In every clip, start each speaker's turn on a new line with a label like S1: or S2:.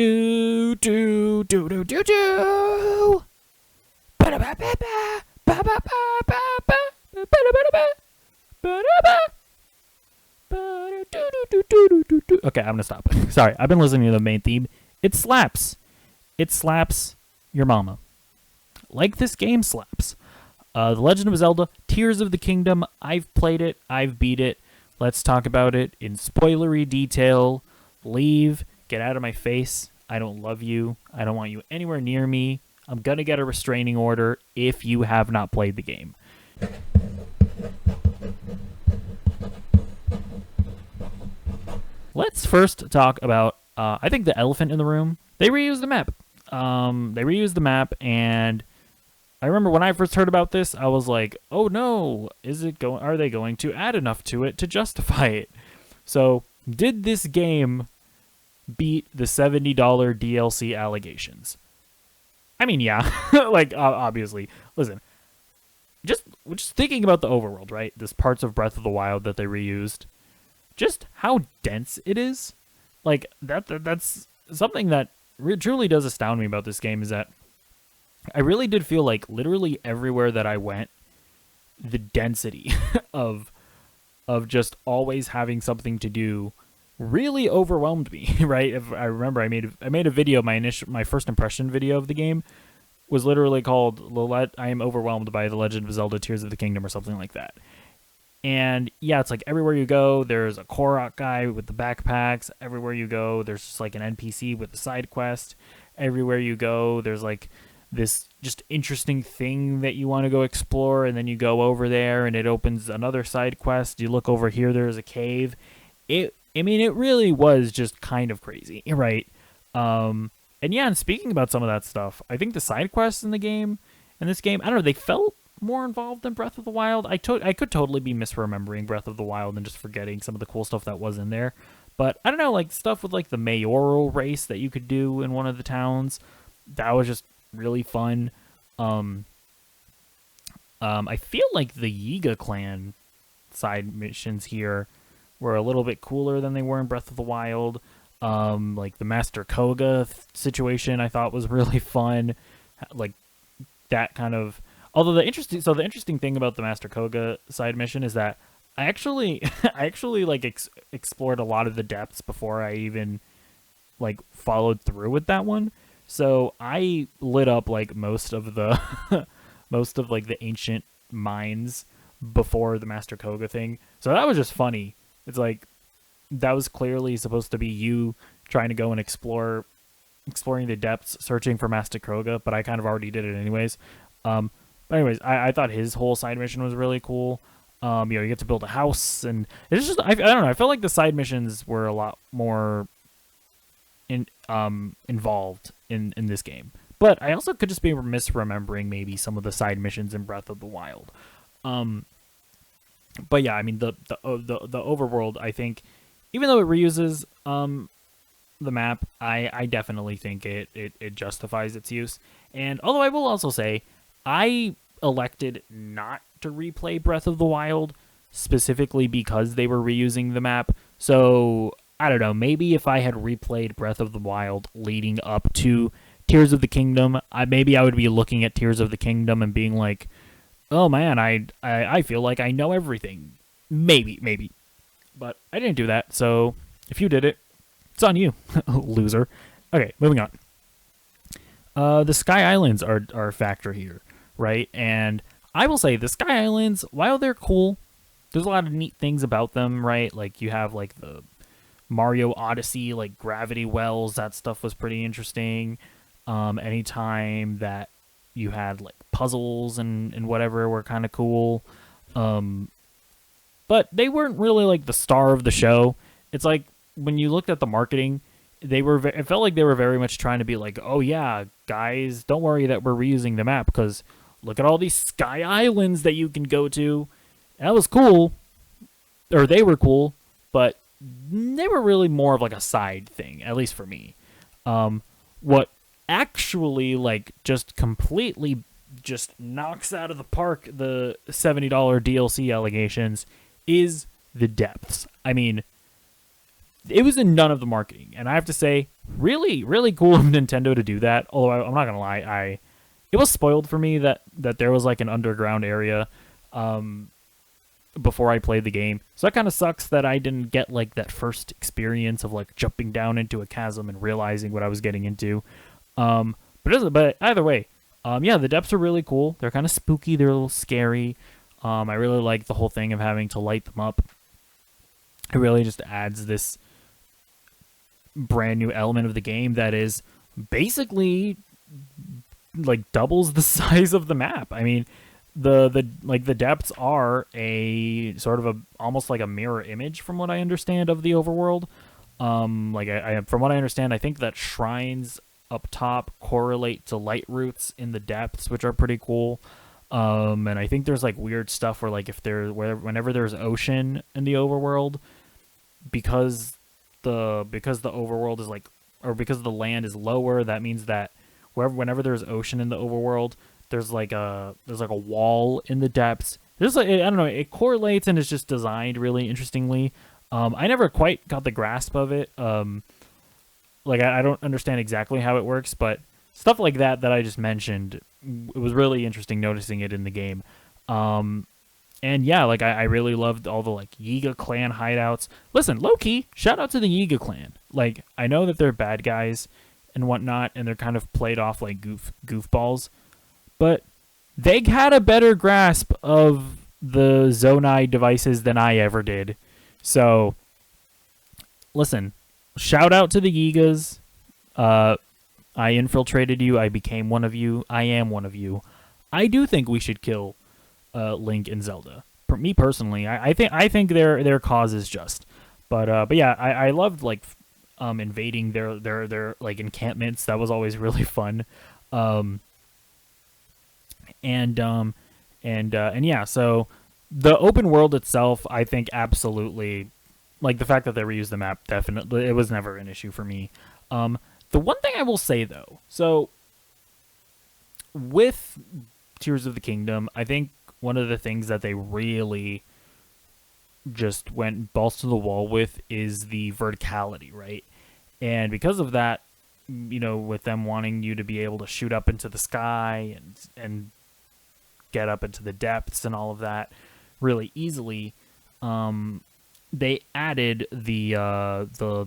S1: Do do do do do do. Okay, I'm gonna stop. Sorry, I've been listening to the main theme. It slaps. It slaps your mama. Like this game slaps. The Legend of Zelda, Tears of the Kingdom. I've played it. I've beat it. Let's talk about it in spoilery detail. Leave. Get out of my face. I don't love you. I don't want you anywhere near me. I'm going to get a restraining order if you have not played the game. Let's first talk about, I think, the elephant in the room. They reused the map. And I remember when I first heard about this, I was like, "Oh no, are they going to add enough to it to justify it?" So, did this game beat the $70 DLC allegations? I mean, yeah. Like, obviously. Listen, just thinking about the overworld, right? This parts of Breath of the Wild that they reused. Just how dense it is. Like, that's something that truly does astound me about this game, is that I really did feel like literally everywhere that I went, the density of just always having something to do really overwhelmed me, right? If I remember, I made a video, my first impression video of the game was literally called "I am overwhelmed by The Legend of Zelda: Tears of the Kingdom" or something like that. And yeah, it's like everywhere you go, there's a Korok guy with the backpacks. Everywhere you go, there's just like an NPC with a side quest. Everywhere you go, there's like this just interesting thing that you want to go explore, and then you go over there and it opens another side quest. You look over here, there's a cave. It really was just kind of crazy, right? And yeah, and speaking about some of that stuff, I think the side quests in this game, I don't know, they felt more involved than Breath of the Wild. I could totally be misremembering Breath of the Wild and just forgetting some of the cool stuff that was in there. But I don't know, like stuff with like the mayoral race that you could do in one of the towns, that was just really fun. I feel like the Yiga clan side missions here were a little bit cooler than they were in Breath of the Wild. Like the Master Koga situation, I thought was really fun. Like that kind of. Although the interesting thing about the Master Koga side mission is that I actually like explored a lot of the depths before I even like followed through with that one. So I lit up like most of the like the ancient mines before the Master Koga thing. So that was just funny. It's like that was clearly supposed to be you trying to go and exploring the depths, searching for Master Koga, but I kind of already did it anyways. But anyways, I thought his whole side mission was really cool. You get to build a house, and it's just I don't know. I felt like the side missions were a lot more involved in this game. But I also could just be misremembering maybe some of the side missions in Breath of the Wild. But yeah, I mean the overworld, I think, even though it reuses the map, I definitely think it justifies its use. And although I will also say, I elected not to replay Breath of the Wild specifically because they were reusing the map. So I don't know, maybe if I had replayed Breath of the Wild leading up to Tears of the Kingdom, maybe I would be looking at Tears of the Kingdom and being like, oh man, I feel like I know everything. Maybe. But I didn't do that, so if you did it, it's on you, loser. Okay, moving on. The Sky Islands are a factor here, right? And I will say the Sky Islands, while they're cool, there's a lot of neat things about them, right? Like you have like the Mario Odyssey, like gravity wells, that stuff was pretty interesting. Anytime that you had like puzzles and whatever were kind of cool. But they weren't really like the star of the show. It's like when you looked at the marketing, it felt like they were very much trying to be like, oh yeah, guys, don't worry that we're reusing the map because look at all these Sky Islands that you can go to. And that was cool, or they were cool, but they were really more of like a side thing, at least for me. What actually like just completely just knocks out of the park the $70 DLC allegations is the depths. I mean, it was in none of the marketing, and I have to say, really, really cool of Nintendo to do that. Although I'm not gonna lie, it was spoiled for me that there was like an underground area before I played the game. So that kind of sucks that I didn't get like that first experience of like jumping down into a chasm and realizing what I was getting into. But either way, yeah, the depths are really cool. They're kind of spooky. They're a little scary. I really like the whole thing of having to light them up. It really just adds this brand new element of the game that is basically like doubles the size of the map. I mean, the depths are a sort of a almost like a mirror image from what I understand of the overworld. Like I from what I understand, I think that shrines up top correlate to light roots in the depths, which are pretty cool. And I think there's like weird stuff where like whenever there's ocean in the overworld, because the overworld is like, or because the land is lower, that means that whenever there's ocean in the overworld, there's like a wall in the depths. There's like, I don't know, it correlates and it's just designed really interestingly. I never quite got the grasp of it. Like I don't understand exactly how it works, but stuff like that I just mentioned, it was really interesting noticing it in the game. And yeah, like I really loved all the like Yiga clan hideouts. Listen, low-key, shout out to the Yiga clan. Like, I know that they're bad guys and whatnot, and they're kind of played off like goofballs, but they had a better grasp of the Zonai devices than I ever did. So, listen, shout out to the Yigas. I infiltrated you. I became one of you. I am one of you. I do think we should kill Link and Zelda. For me personally, I think their cause is just. But yeah, I loved like invading their like encampments. That was always really fun. And yeah, so the open world itself, I think absolutely, like the fact that they reused the map, definitely, it was never an issue for me. The one thing I will say though, so with Tears of the Kingdom, I think one of the things that they really just went balls to the wall with is the verticality, right? And because of that, you know, with them wanting you to be able to shoot up into the sky and get up into the depths and all of that really easily, they added the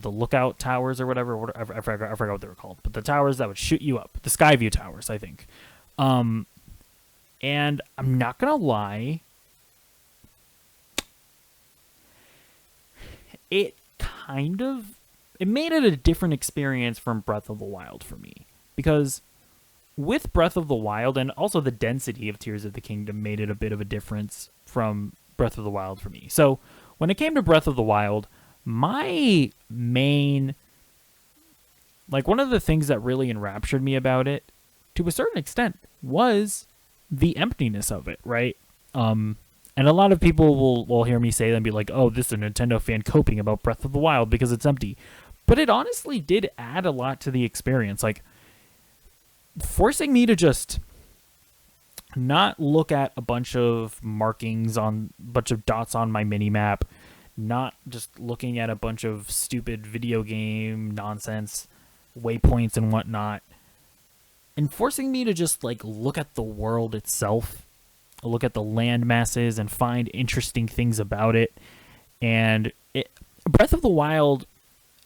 S1: lookout towers or whatever. I forgot what they were called, but the towers that would shoot you up, the Skyview towers, I think. And I'm not gonna lie, it made it a different experience from Breath of the Wild for me, because with Breath of the Wild, and also the density of Tears of the Kingdom made it a bit of a difference from Breath of the Wild for me. So when it came to Breath of the Wild, my main, like one of the things that really enraptured me about it, to a certain extent, was the emptiness of it, right? And a lot of people will hear me say that and be like, oh, this is a Nintendo fan coping about Breath of the Wild because it's empty. But it honestly did add a lot to the experience. Like, forcing me to just not look at a bunch of markings on a bunch of dots on my mini map, not just looking at a bunch of stupid video game nonsense waypoints and whatnot, and forcing me to just like look at the world itself, look at the land masses and find interesting things about it. And Breath of the Wild,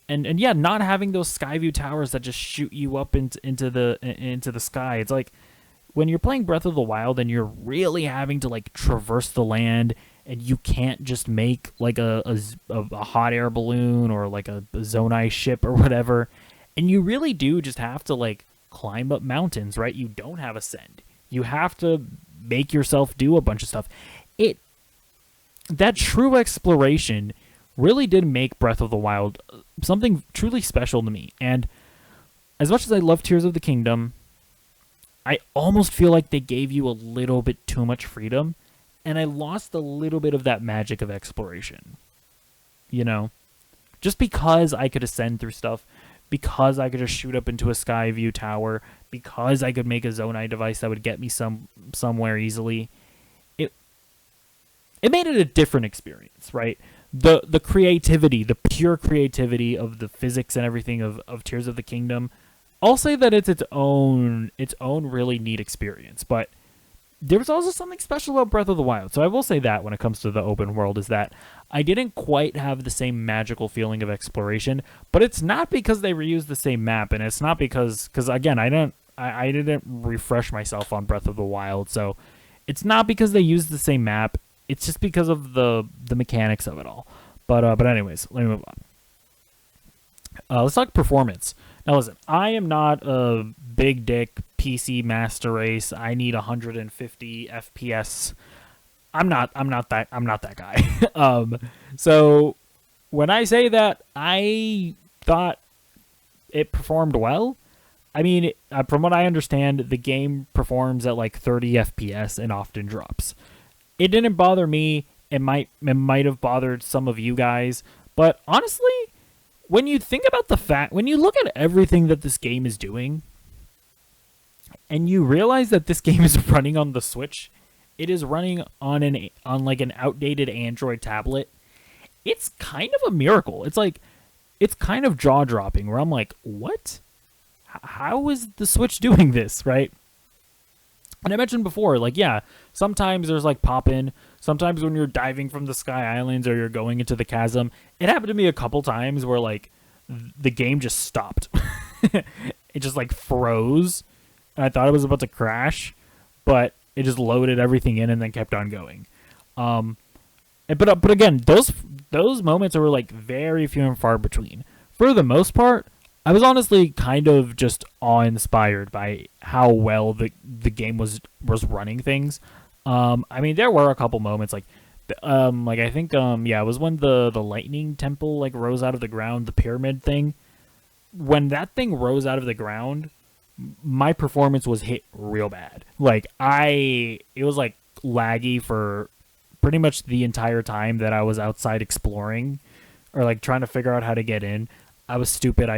S1: and yeah, not having those Skyview towers that just shoot you up into the sky. It's like when you're playing Breath of the Wild and you're really having to like traverse the land, and you can't just make like a hot air balloon or like a Zonai ship or whatever, and you really do just have to like climb up mountains, right? You don't have ascend. You have to make yourself do a bunch of stuff. That true exploration really did make Breath of the Wild something truly special to me. And as much as I love Tears of the Kingdom, I almost feel like they gave you a little bit too much freedom, and I lost a little bit of that magic of exploration. You know? Just because I could ascend through stuff, because I could just shoot up into a Skyview tower, because I could make a Zonai device that would get me somewhere easily, it made it a different experience, right? the creativity, the pure creativity of the physics and everything of Tears of the Kingdom, I'll say that it's its own really neat experience. But there was also something special about Breath of the Wild. So I will say that when it comes to the open world is that I didn't quite have the same magical feeling of exploration, but it's not because they reused the same map, and it's not because again, I didn't refresh myself on Breath of the Wild, so it's not because they used the same map. It's just because of the mechanics of it all. But anyways, let me move on. Let's talk performance. Now listen, I am not a big dick PC master race. I need 150 FPS. I'm not that guy. So when I say that I thought it performed well, I mean, from what I understand, the game performs at like 30 FPS and often drops. It didn't bother me. It might have bothered some of you guys, but honestly, when you think about when you look at everything that this game is doing, and you realize that this game is running on the Switch, it is running on like an outdated Android tablet. It's kind of a miracle. It's kind of jaw dropping. Where I'm like, what? How is the Switch doing this, right? And I mentioned before, like, yeah, sometimes there's like pop-in. Sometimes when you're diving from the Sky Islands or you're going into the chasm, it happened to me a couple times where like the game just stopped. It just like froze, and I thought it was about to crash, but it just loaded everything in and then kept on going. But again, those moments were like very few and far between. For the most part, I was honestly kind of just awe-inspired by how well the game was running things. I mean, there were a couple moments like I think it was when the lightning temple like rose out of the ground, the pyramid thing. When that thing rose out of the ground, my performance was hit real bad. Like it was like laggy for pretty much the entire time that I was outside exploring or like trying to figure out how to get in. I was stupid.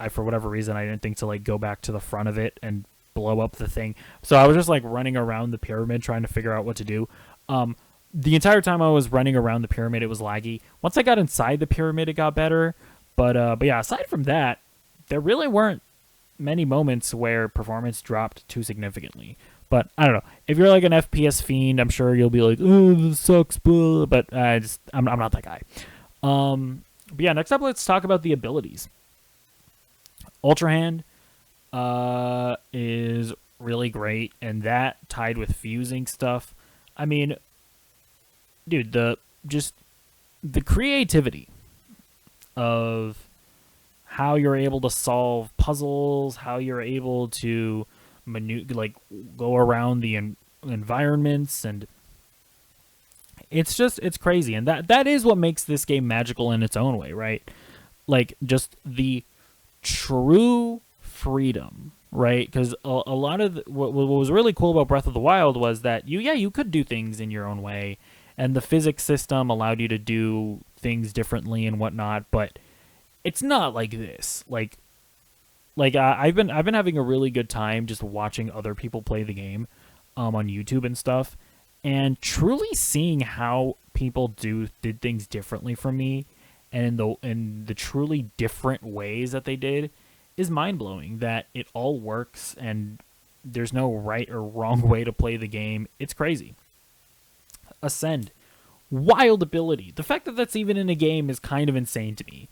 S1: For whatever reason, I didn't think to like go back to the front of it and blow up the thing. So I was just like running around the pyramid trying to figure out what to do. The entire time I was running around the pyramid, it was laggy. Once I got inside the pyramid, it got better. But yeah, aside from that, there really weren't many moments where performance dropped too significantly. But I don't know. If you're like an FPS fiend, I'm sure you'll be like, "Oh, this sucks," but I'm not that guy. But yeah, next up, let's talk about the abilities. Ultra Hand is really great, and that tied with fusing stuff. I mean, dude, the creativity of how you're able to solve puzzles, how you're able to go around the environments, and it's crazy. And that is what makes this game magical in its own way, right? Like, just the true freedom, right? Because a lot of what was really cool about Breath of the Wild was that you could do things in your own way, and the physics system allowed you to do things differently and whatnot. But it's not like this. Like I've been having a really good time just watching other people play the game on YouTube and stuff, and truly seeing how people did things differently from me, and in the truly different ways that they did is mind-blowing. That it all works and there's no right or wrong way to play the game. It's crazy. Ascend, wild ability. The fact that that's even in a game is kind of insane to me.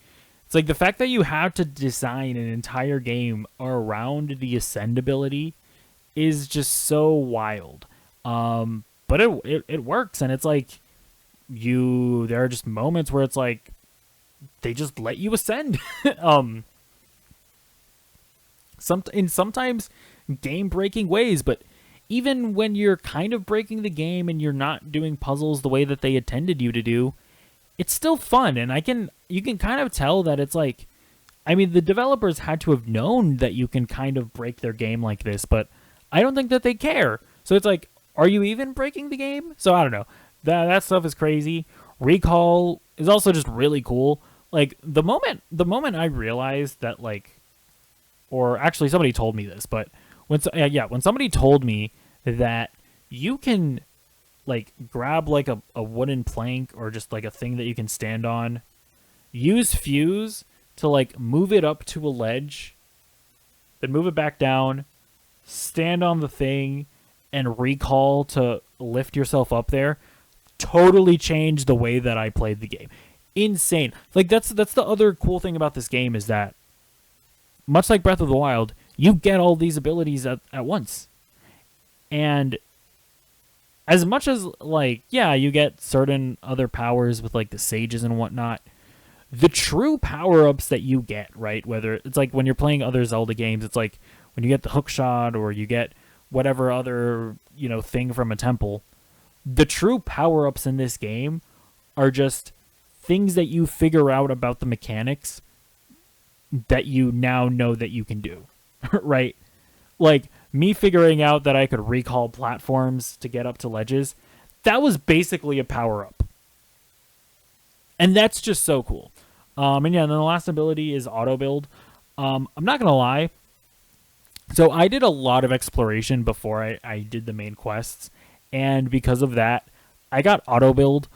S1: It's like the fact that you have to design an entire game around the Ascend ability is just so wild. But it works, and it's like there are just moments where it's like they just let you ascend. Sometimes game-breaking ways, but even when you're kind of breaking the game and you're not doing puzzles the way that they intended you to do, it's still fun. And you can kind of tell that it's like, I mean, the developers had to have known that you can kind of break their game like this, but I don't think that they care. So it's like, are you even breaking the game? So I don't know. That stuff is crazy. Recall is also just really cool. Like the moment I realized that, like, or actually somebody told me this, but when somebody told me that you can like grab like a wooden plank or just like a thing that you can stand on. Use fuse to like move it up to a ledge, then move it back down, stand on the thing, and recall to lift yourself up there. Totally changed the way that I played the game. Insane. Like that's the other cool thing about this game is that much like Breath of the Wild, you get all these abilities at once. And as much as like, yeah, you get certain other powers with like the sages and whatnot, the true power-ups that you get, right? Whether it's like when you're playing other Zelda games, it's like when you get the hook shot or you get whatever other, thing from a temple. The true power-ups in this game are just things that you figure out about the mechanics that you now know that you can do, right? Like, me figuring out that I could recall platforms to get up to ledges, that was basically a power-up. And that's just so cool. And then the last ability is auto-build. I'm not going to lie. So I did a lot of exploration before I did the main quests. And because of that, I got auto-build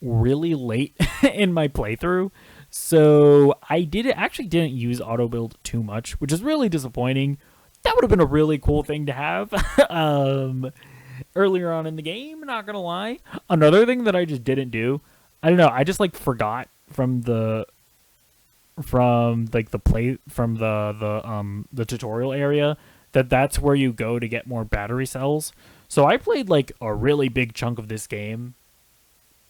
S1: really late in my playthrough. So I actually didn't use auto-build too much, which is really disappointing. That would have been a really cool thing to have earlier on in the game, not going to lie. Another thing that I just didn't do, I don't know, I just like forgot from the tutorial area that's where you go to get more battery cells. So I played like a really big chunk of this game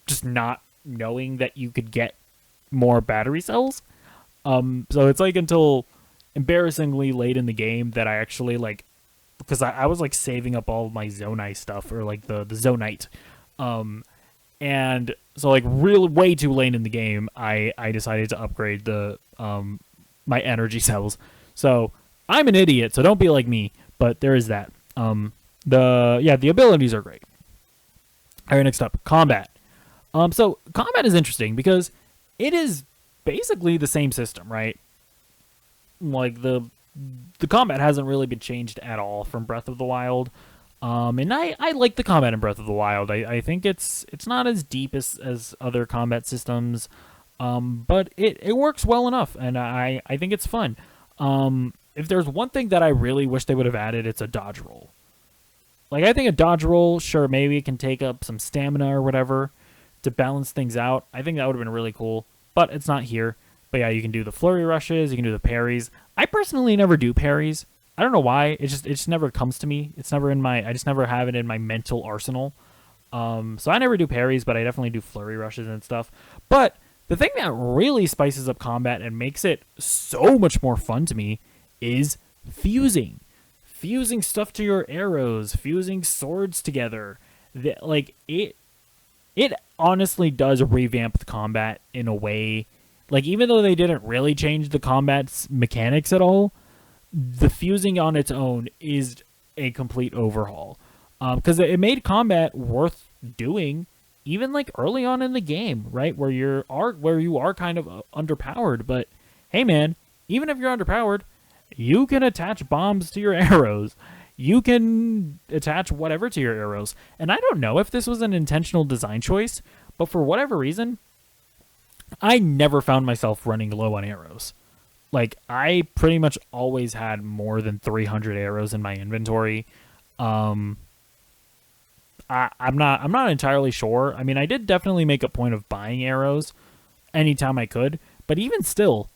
S1: just not knowing that you could get more battery cells. So it's like until embarrassingly late in the game that I actually like, because I was like saving up all of my Zonite stuff, or like the Zonite. And so like really way too late in the game, I decided to upgrade the my energy cells. So I'm an idiot, so don't be like me, but there is that. The abilities are great. All right, next up, combat. So combat is interesting because it is basically the same system, right? Like the combat hasn't really been changed at all from Breath of the Wild. And I like the combat in Breath of the Wild. I think it's not as deep as other combat systems, but it works well enough, and I think it's fun. If there's one thing that I really wish they would have added, it's a dodge roll. Like, I think a dodge roll, sure, maybe it can take up some stamina or whatever to balance things out. I think that would have been really cool, but it's not here. But yeah, you can do the flurry rushes, you can do the parries. I personally never do parries. I don't know why. It just never comes to me. It's never I just never have it in my mental arsenal. So I never do parries, but I definitely do flurry rushes and stuff. But the thing that really spices up combat and makes it so much more fun to me is fusing. Fusing stuff to your arrows, fusing swords together. It honestly does revamp the combat in a way. Like, even though they didn't really change the combat's mechanics at all, the fusing on its own is a complete overhaul. Because it made combat worth doing, even like early on in the game, right? Where you are kind of underpowered. But hey, man, even if you're underpowered, you can attach bombs to your arrows. You can attach whatever to your arrows. And I don't know if this was an intentional design choice, but for whatever reason, I never found myself running low on arrows. Like, I pretty much always had more than 300 arrows in my inventory. I'm not entirely sure. I mean, I did definitely make a point of buying arrows anytime I could, but even still,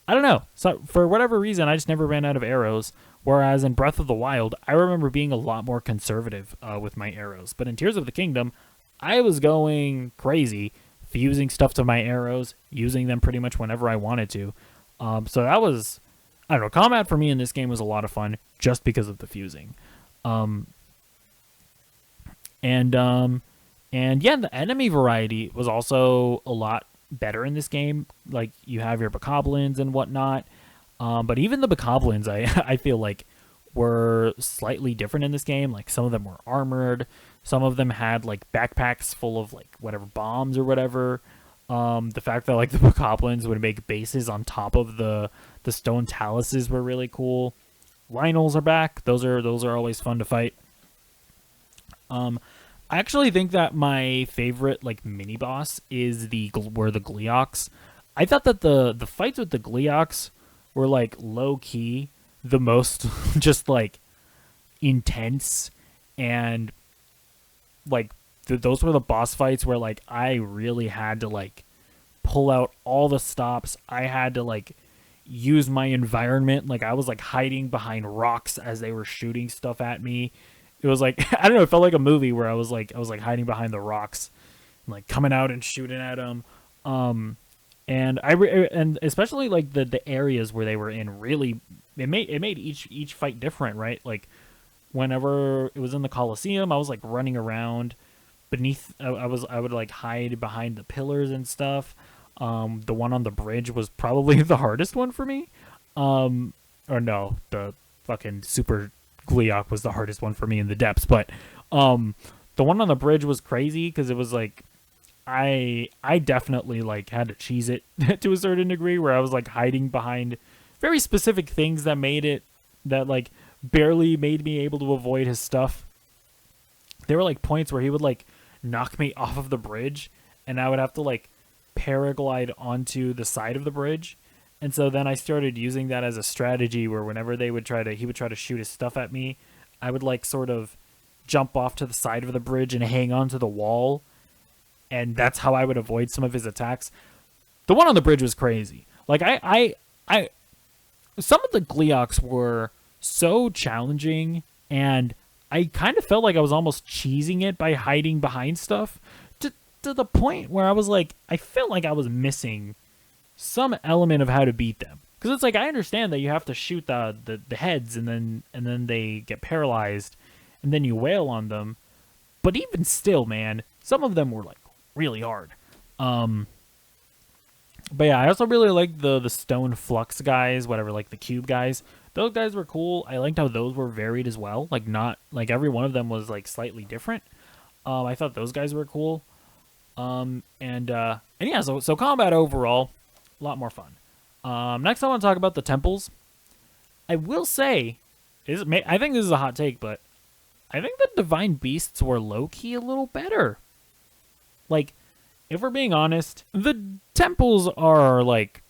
S1: I don't know. So for whatever reason, I just never ran out of arrows. Whereas in Breath of the Wild, I remember being a lot more conservative with my arrows. But in Tears of the Kingdom, I was going crazy, fusing stuff to my arrows, using them pretty much whenever I wanted to. So that was, I don't know, combat for me in this game was a lot of fun just because of the fusing. And yeah, the enemy variety was also a lot better in this game. Like, you have your bokoblins and whatnot. But even the bokoblins, I feel like, were slightly different in this game. Like, some of them were armored. Some of them had, like, backpacks full of, like, whatever bombs or whatever. The fact that, like, the bokoblins would make bases on top of the stone taluses were really cool. Rhinos are back. Those are always fun to fight. I actually think that my favorite like mini boss is were the Gleeoks. I thought that the fights with the Gleeoks were like low key the most just like intense, and like those were the boss fights where like I really had to like pull out all the stops. I had to like use my environment. Like I was like hiding behind rocks as they were shooting stuff at me. It was like I don't know. It felt like a movie where I was like hiding behind the rocks, and, like coming out and shooting at them. And and especially like the areas where they were in really it made each fight different, right? Like whenever it was in the Coliseum, I was like running around beneath. I would like hide behind the pillars and stuff. The one on the bridge was probably the hardest one for me. Or no, the fucking super Gleeok was the hardest one for me in the depths. But the one on the bridge was crazy because it was like I definitely like had to cheese it to a certain degree where I was like hiding behind very specific things that made it that like barely made me able to avoid his stuff. There were like points where he would like knock me off of the bridge and I would have to like paraglide onto the side of the bridge. And so then I started using that as a strategy where whenever he would try to shoot his stuff at me, I would like sort of jump off to the side of the bridge and hang onto the wall. And that's how I would avoid some of his attacks. The one on the bridge was crazy. Like I some of the Gleeoks were so challenging, and I kind of felt like I was almost cheesing it by hiding behind stuff to the point where I was like, I felt like I was missing some element of how to beat them. Because it's like I understand that you have to shoot the heads and then they get paralyzed and then you wail on them. But even still, man, some of them were like really hard. But yeah, I also really like the stone flux guys, whatever, like the cube guys. Those guys were cool. I liked how those were varied as well. Like not like every one of them was like slightly different. I thought those guys were cool. And yeah, so combat overall, a lot more fun. Next I want to talk about the temples. I will say, I think this is a hot take, but I think the divine beasts were low-key a little better. Like, if we're being honest, the temples are like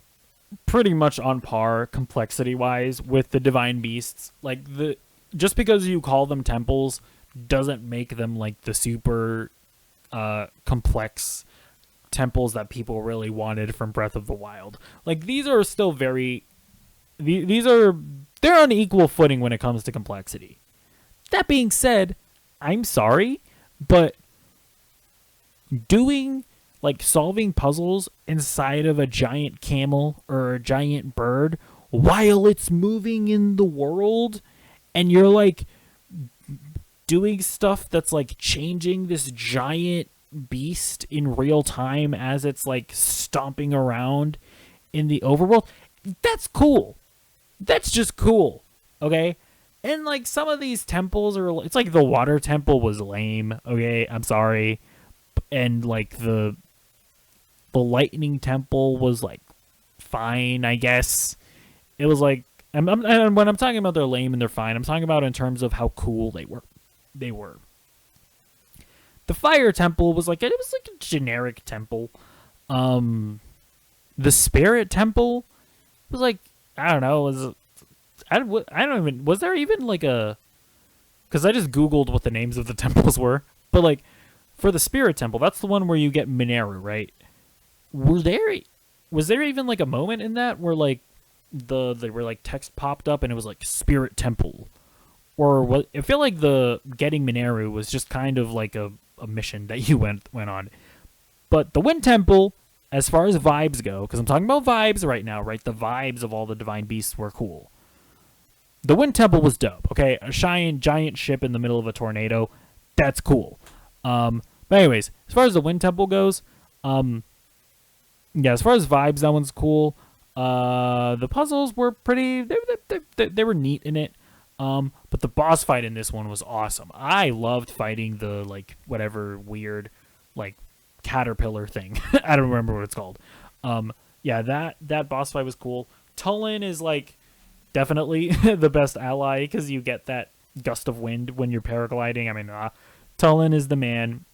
S1: pretty much on par complexity-wise with the divine beasts. Like just because you call them temples doesn't make them like the super complex temples that people really wanted from Breath of the Wild. Like these are still they're on equal footing when it comes to complexity. That being said, I'm sorry, but solving puzzles inside of a giant camel or a giant bird while it's moving in the world, and you're like doing stuff that's like changing this giant beast in real time as it's like stomping around in the overworld, that's cool. That's just cool. Okay? And like some of these temples it's like the water temple was lame. Okay, I'm sorry. And like the lightning temple was like fine, I guess. It was like and when I'm talking about they're lame and they're fine, I'm talking about in terms of how cool they were. The fire temple was like a generic temple. The spirit temple was like, I don't know, I don't even, was there even like because I just googled what the names of the temples were, but like for the spirit temple, that's the one where you get Mineru, right? Was there even like a moment in that where like where like text popped up and it was like spirit temple? Or what? I feel like the getting Mineru was just kind of like a mission that you went on. But the Wind Temple, as far as vibes go, because I'm talking about vibes right now, right? The vibes of all the divine beasts were cool. The Wind Temple was dope. Okay, a giant ship in the middle of a tornado, that's cool. But anyways, as far as the Wind Temple goes, yeah, as far as vibes, that one's cool. The puzzles were pretty. They were neat in it. But the boss fight in this one was awesome. I loved fighting the, like, whatever weird, like, caterpillar thing. I don't remember what it's called. Yeah, that boss fight was cool. Tulin is, like, definitely the best ally because you get that gust of wind when you're paragliding. I mean, Tulin is the man.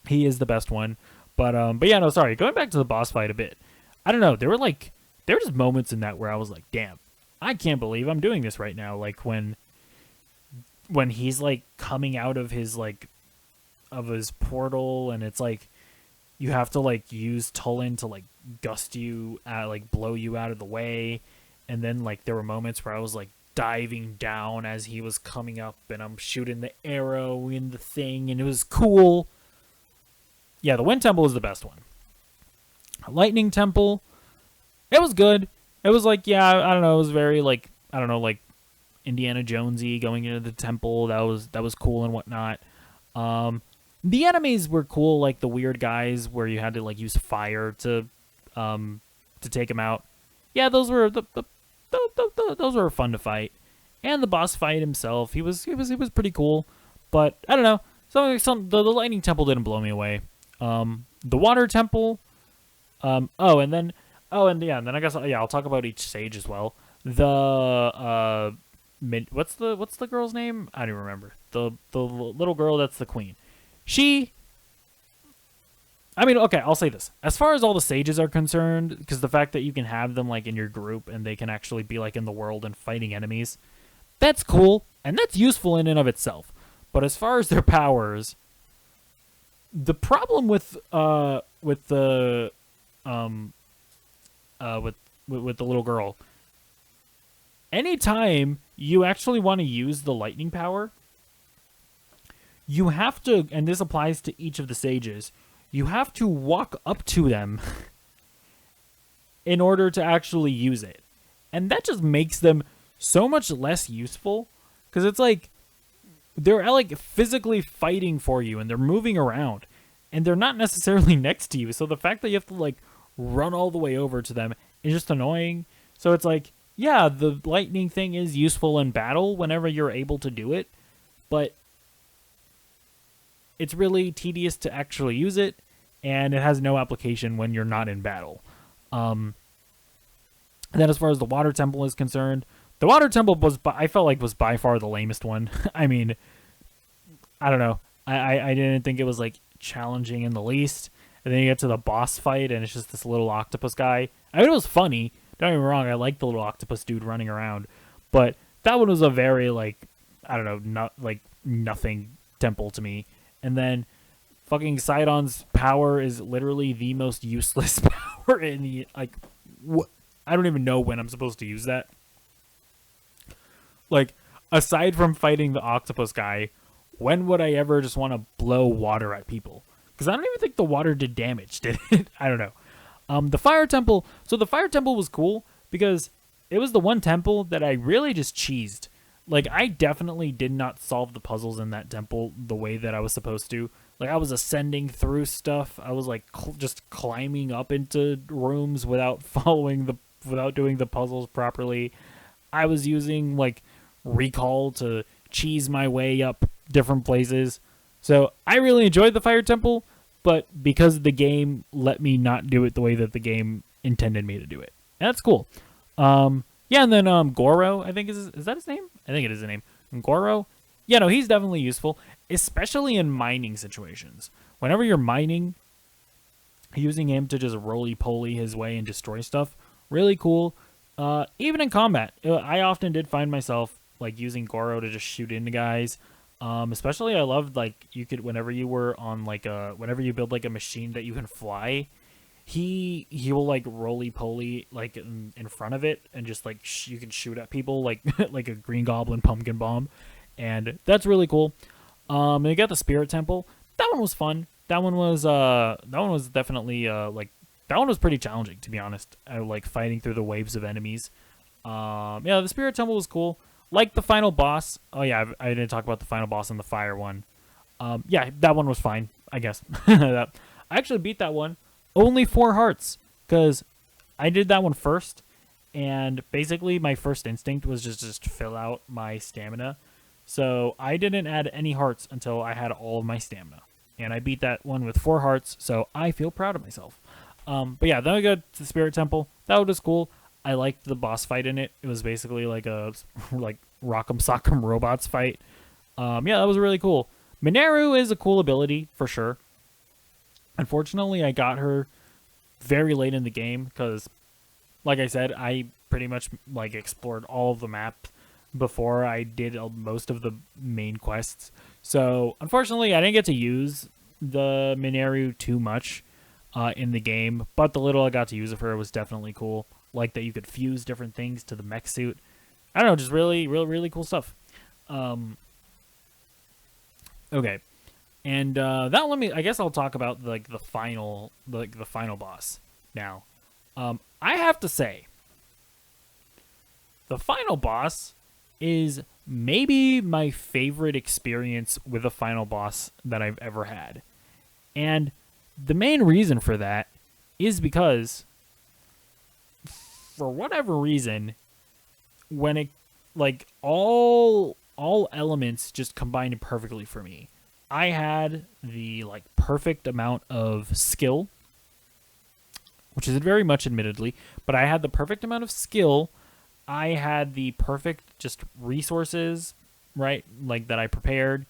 S1: He is the best one. But yeah, no, sorry. Going back to the boss fight a bit. I don't know. There were just moments in that where I was like, damn, I can't believe I'm doing this right now. Like when he's like coming out of his portal, and it's like you have to like use Tulin to like gust you out, like blow you out of the way. And then like there were moments where I was like diving down as he was coming up, and I'm shooting the arrow in the thing, and it was cool. Yeah, the Wind Temple is the best one. Lightning Temple, it was good. It was like, yeah, I don't know, it was very like, I don't know, like Indiana Jonesy going into the temple. That was cool and whatnot. The enemies were cool, like the weird guys where you had to like use fire to take them out. Yeah, those were those were fun to fight. And the boss fight himself, he was pretty cool. But I don't know, the Lightning Temple didn't blow me away. The Water Temple. And then I guess I'll talk about each stage as well. The what's the girl's name? I don't even remember. The little girl that's the queen. Okay, I'll say this. As far as all the sages are concerned, because the fact that you can have them like in your group and they can actually be like in the world and fighting enemies, that's cool and that's useful in and of itself. But as far as their powers, the problem with the little girl, anytime you actually want to use the lightning power, you have to, and this applies to each of the sages, you have to walk up to them in order to actually use it. And that just makes them so much less useful, because it's like they're like physically fighting for you and they're moving around and they're not necessarily next to you. So the fact that you have to like run all the way over to them is just annoying. So it's like, yeah, the lightning thing is useful in battle whenever you're able to do it, but it's really tedious to actually use it, and it has no application when you're not in battle. And then as far as the Water Temple is concerned, the Water Temple I felt like was by far the lamest one. I mean, I don't know. I didn't think it was like challenging in the least. And then you get to the boss fight, and it's just this little octopus guy. I mean, it was funny. Don't get me wrong. I like the little octopus dude running around, but that one was a very like, I don't know, not like nothing temple to me. And then fucking Sidon's power is literally the most useless power in the, like, what? I don't even know when I'm supposed to use that. Like, aside from fighting the octopus guy, when would I ever just want to blow water at people? Because I don't even think the water did damage, did it? I don't know. The Fire Temple. So the Fire Temple was cool because it was the one temple that I really just cheesed. Like, I definitely did not solve the puzzles in that temple the way that I was supposed to. Like, I was ascending through stuff. I was, like, just climbing up into rooms without without doing the puzzles properly. I was using, like, recall to cheese my way up different places. So, I really enjoyed the Fire Temple, but because the game let me not do it the way that the game intended me to do it. And that's cool. Yeah, and then Goro, I think is that his name? I think it is the name. Goro? Yeah, no, he's definitely useful, especially in mining situations. Whenever you're mining, using him to just roly-poly his way and destroy stuff, really cool. Even in combat, I often did find myself like using Goro to just shoot into guys. Especially I loved like you could, whenever you were on like whenever you build like a machine that you can fly, he will like roly-poly like in front of it, and just like you can shoot at people like like a Green Goblin pumpkin bomb, and that's really cool. And you got the Spirit Temple. That one was fun. That one was definitely like, that one was pretty challenging, to be honest. I like fighting through the waves of enemies. Yeah, the Spirit Temple was cool. Like the final boss. Oh yeah, I didn't talk about the final boss in the fire one. Yeah, that one was fine, I guess. I actually beat that one. Only 4 hearts, because I did that one first, and basically my first instinct was just fill out my stamina. So I didn't add any hearts until I had all of my stamina. And I beat that one with 4 hearts, so I feel proud of myself. But yeah, then we got to the Spirit Temple. That was cool. I liked the boss fight in it. It was basically like a like Rock'em Sock'em Robots fight. Yeah, that was really cool. Mineru is a cool ability for sure. Unfortunately, I got her very late in the game because, like I said, I pretty much like explored all of the map before I did most of the main quests. So unfortunately, I didn't get to use the Mineru too much in the game, but the little I got to use of her was definitely cool. Like that you could fuse different things to the mech suit. I don't know, just really cool stuff. Okay, and that let me. I guess I'll talk about like the final boss now. I have to say, the final boss is maybe my favorite experience with a final boss that I've ever had. And the main reason for that is because for whatever reason, when it like all elements just combined perfectly for me. I had the like perfect amount of skill, which is very much admittedly, but I had the perfect amount of skill. I had the perfect just resources, right? Like that I prepared,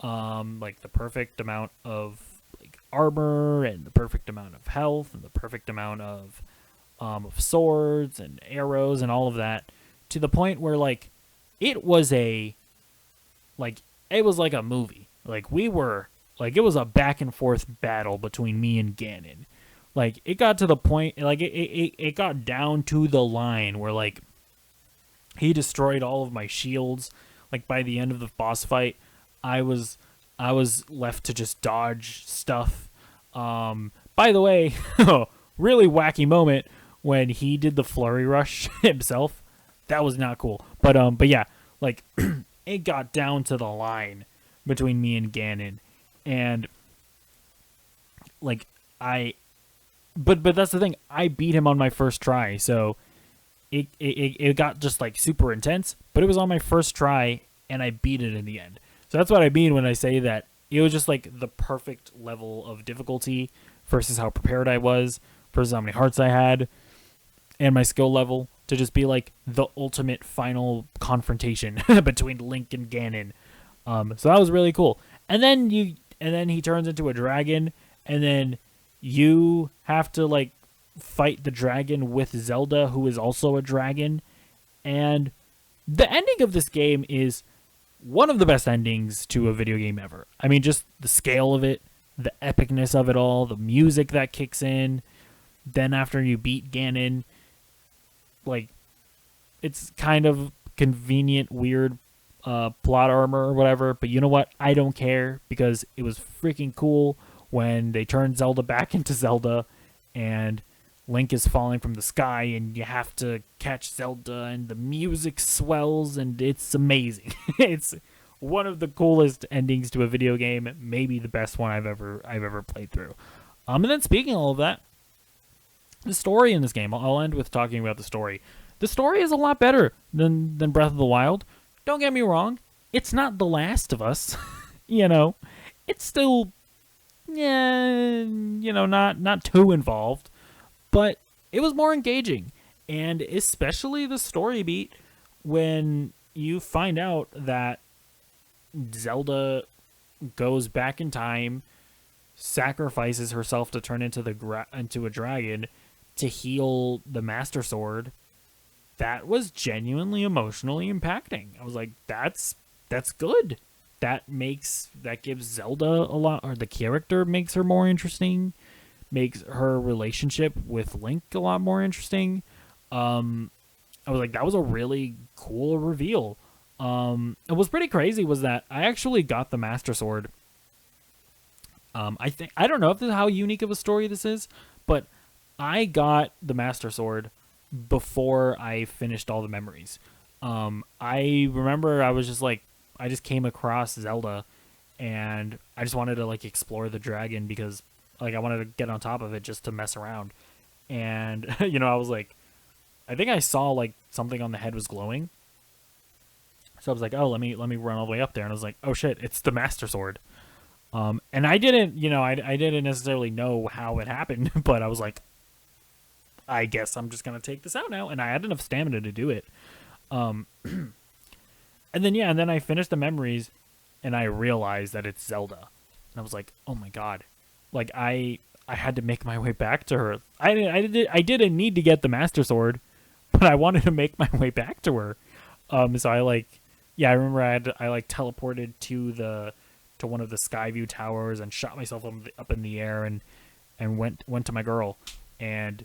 S1: like the perfect amount of like armor and the perfect amount of health and the perfect amount of swords and arrows and all of that, to the point where like it was a movie. Like we were like it was a back and forth battle between me and Ganon. Like it got to the point like it got down to the line where like he destroyed all of my shields. Like by the end of the boss fight, I was left to just dodge stuff. By the way, really wacky moment when he did the flurry rush himself. That was not cool. But yeah, like it got down to the line between me and Ganon, and like but that's the thing. I beat him on my first try, so it got just like super intense. But it was on my first try, and I beat it in the end. So that's what I mean when I say that it was just like the perfect level of difficulty versus how prepared I was versus how many hearts I had and my skill level to just be like the ultimate final confrontation between Link and Ganon. So that was really cool. And then he turns into a dragon, and then you have to like fight the dragon with Zelda, who is also a dragon. And the ending of this game is one of the best endings to a video game ever. I mean, just the scale of it, the epicness of it all, the music that kicks in. Then after you beat Ganon, like it's kind of convenient, weird plot armor or whatever, but you know what? I don't care because it was freaking cool when they turned Zelda back into Zelda and Link is falling from the sky and you have to catch Zelda and the music swells and it's amazing. It's one of the coolest endings to a video game, maybe the best one I've ever played through. And then speaking of all of that, the story in this game, I'll end with talking about the story. The story is a lot better than Breath of the Wild. Don't get me wrong, it's not The Last of Us. You know, it's still, yeah, you know, not too involved, but it was more engaging. And especially the story beat when you find out that Zelda goes back in time, sacrifices herself to turn into a dragon to heal the Master Sword. That was genuinely emotionally impacting. I was like, that's good. That gives Zelda a lot, or the character makes her more interesting, makes her relationship with Link a lot more interesting. I was like, that was a really cool reveal. What was pretty crazy was that I actually got the Master Sword. I don't know if this is how unique of a story this is, but I got the Master Sword before I finished all the memories. I remember I was just like, I just came across Zelda and I just wanted to like explore the dragon because like I wanted to get on top of it just to mess around. And you know, I was like, I think I saw like something on the head was glowing. So I was like, oh, let me run all the way up there. And I was like, oh shit, it's the Master Sword. And I didn't, you know, I didn't necessarily know how it happened, but I was like, I guess I'm just going to take this out now. And I had enough stamina to do it. And then I finished the memories and I realized that it's Zelda. And I was like, oh my god. Like, I had to make my way back to her. I didn't need to get the Master Sword, but I wanted to make my way back to her. So I like, yeah, I remember I like teleported to one of the Skyview towers and shot myself up in the air and went to my girl. And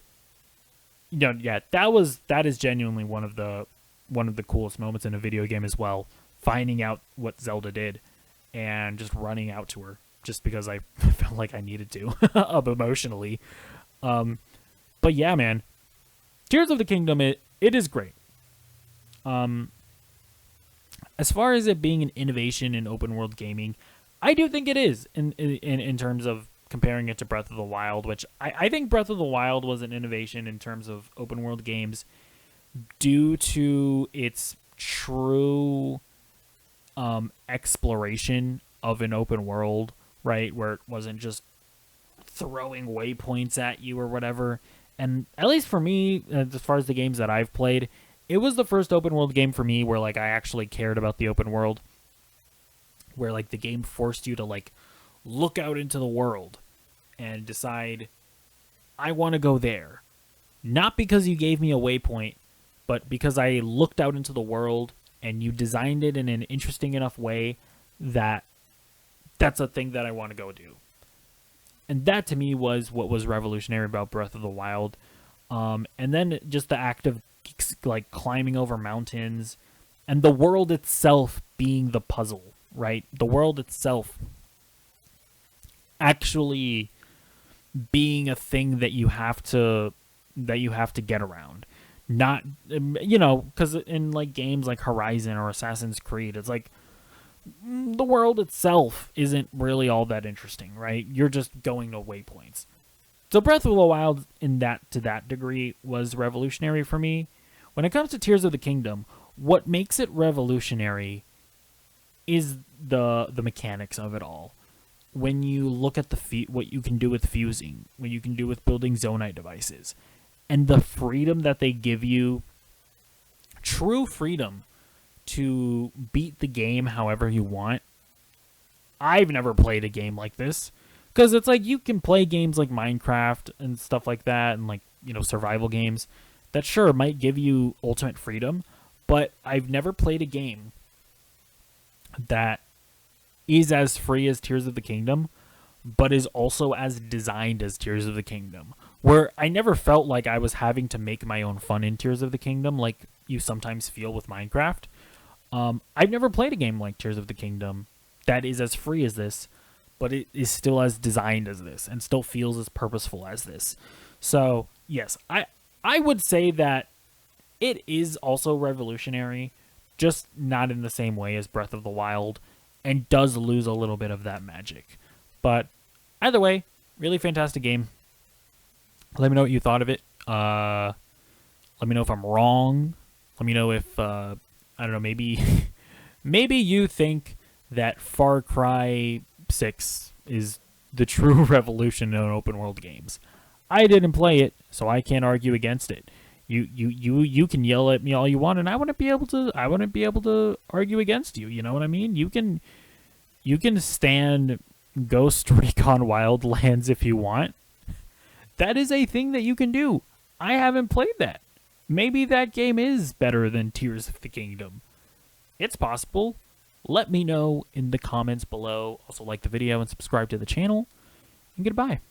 S1: yeah, that is genuinely one of the coolest moments in a video game as well. Finding out what Zelda did and just running out to her just because I felt like I needed to emotionally. But yeah, man, Tears of the Kingdom, it is great. As far as it being an innovation in open world gaming, I do think it is in terms of comparing it to Breath of the Wild, which I think Breath of the Wild was an innovation in terms of open world games due to its true exploration of an open world, right? Where it wasn't just throwing waypoints at you or whatever. And at least for me, as far as the games that I've played, it was the first open world game for me where like I actually cared about the open world, where like the game forced you to like look out into the world and decide, I want to go there. Not because you gave me a waypoint, but because I looked out into the world and you designed it in an interesting enough way that that's a thing that I want to go do. And that to me was what was revolutionary about Breath of the Wild. And then just the act of like climbing over mountains and the world itself being the puzzle, right? The world itself actually being a thing that you have to get around. Not, because in like games like Horizon or Assassin's Creed, it's like the world itself isn't really all that interesting, right? You're just going to waypoints. So Breath of the Wild, to that degree, was revolutionary for me. When it comes to Tears of the Kingdom, what makes it revolutionary is the mechanics of it all. When you look at what you can do with fusing, what you can do with building zonite devices, and the freedom that they give you, true freedom to beat the game however you want. I've never played a game like this, because it's like you can play games like Minecraft and stuff like that, and like, survival games that sure might give you ultimate freedom, but I've never played a game that is as free as Tears of the Kingdom, but is also as designed as Tears of the Kingdom, where I never felt like I was having to make my own fun in Tears of the Kingdom like you sometimes feel with Minecraft. I've never played a game like Tears of the Kingdom that is as free as this, but it is still as designed as this and still feels as purposeful as this. So, yes, I would say that it is also revolutionary, just not in the same way as Breath of the Wild, and does lose a little bit of that magic. But either way, really fantastic game. Let me know what you thought of it. Let me know if I'm wrong. Let me know if, I don't know, maybe you think that Far Cry 6 is the true revolution in open world games. I didn't play it, so I can't argue against it. You can yell at me all you want, and I wouldn't be able to argue against you. You know what I mean? You can stand Ghost Recon Wildlands if you want. That is a thing that you can do. I haven't played that. Maybe that game is better than Tears of the Kingdom. It's possible. Let me know in the comments below. Also like the video and subscribe to the channel. And goodbye.